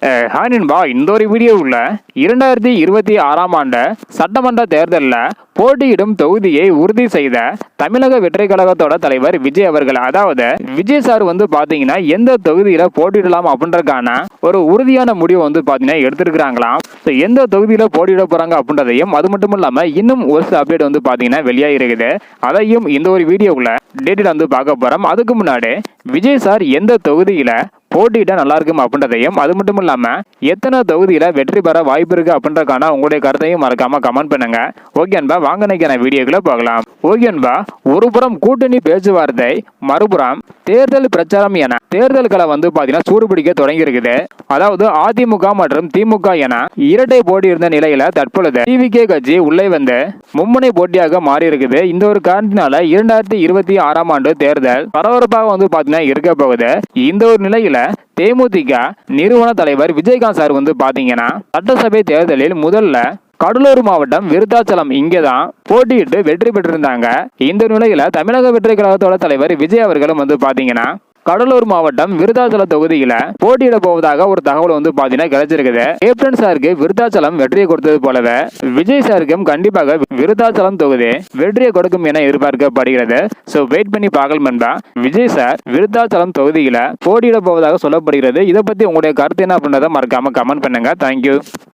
Hi நண்பா, இந்த ஒரு வீடியோவில் 2026ஆம் ஆண்டு சட்டமன்ற தேர்தலில் போட்டியிடும் தொகுதியை உறுதி செய்த தமிழக வெற்றி கழகத்தோட தலைவர் விஜய் அவர்கள், அதாவது விஜய் சார் பார்த்தீங்கன்னா எந்த தொகுதியில் போட்டியிடலாம் அப்படின்றதுக்கான ஒரு உறுதியான முடிவு பார்த்தீங்கன்னா எடுத்திருக்கிறாங்களாம். ஸோ எந்த தொகுதியில் போட்டியிட போகிறாங்க அப்படின்றதையும், அது மட்டும் இல்லாமல் இன்னும் ஒரு சில அப்டேட் பார்த்தீங்கன்னா வெளியாக இருக்குது. அதையும் இந்த ஒரு வீடியோவில் டீட்டெயில் பார்க்க போகிறோம். அதுக்கு முன்னாடி விஜய் சார் எந்த தொகுதியில் போட்டியிட்டா நல்லா இருக்கும் அப்படின்றதையும், அது மட்டும் இல்லாம எத்தனை தொகுதியில வெற்றி பெற வாய்ப்பு இருக்கு அப்படின்றக்கான உங்களுடைய கருத்தையும் மறக்காம கமெண்ட் பண்ணுங்க. ஓகே அன்பா, வாங்க நினைக்கிற வீடியோக்குள்ள போகலாம். ஓகே அன்பா, ஒரு புறம் கூட்டணி பேச்சுவார்த்தை, மறுபுறம் தேர்தல் பிரச்சாரம் என தேர்தல்களை பாத்தீங்கன்னா சூடுபிடிக்க தொடங்கி இருக்குது. அதாவது அதிமுக மற்றும் திமுக என இரட்டை போட்டி இருந்த நிலையில தற்பொழுது டிவிகே கட்சி உள்ளே வந்து மும்முனை போட்டியாக மாறி இருக்குது. இந்த ஒரு காரணத்தினால 2026ஆம் ஆண்டு தேர்தல் பரபரப்பாக பாத்தீங்கன்னா இருக்க போகுது. இந்த ஒரு நிலையில தேமுதிக நிறுவன தலைவர் விஜயகாந்த் சார் பாத்தீங்கன்னா சட்டசபை தேர்தலில் முதல்ல கடலூர் மாவட்டம் விருத்தாச்சலம் இங்கேதான் போட்டியிட்டு வெற்றி பெற்றிருந்தாங்க. இந்த நிலையில தமிழக வெற்றி கழகத்தோட தலைவர் விஜய் அவர்களும் பாத்தீங்கன்னா கடலூர் மாவட்டம் விருத்தாச்சல தொகுதியில போட்டியிட போவதாக ஒரு தகவல் பாத்தீங்கன்னா கிடைச்சிருக்குது. கேப்டன் சாருக்கு விருத்தாச்சலம் வெற்றியை கொடுத்தது போலவே விஜய் சாருக்கும் கண்டிப்பாக விருத்தாச்சலம் தொகுதி வெற்றியை கொடுக்கும் என எதிர்பார்க்கப்படுகிறது. சோ வெயிட் பண்ணி பார்க்கலாம் நண்பா. விஜய் சார் விருத்தாச்சலம் தொகுதியில போட்டியிட போவதாக சொல்லப்படுகிறது. இதை பத்தி உங்களுடைய கருத்து என்ன அப்படின்றத மறக்காம கமெண்ட் பண்ணுங்க. தேங்க்யூ.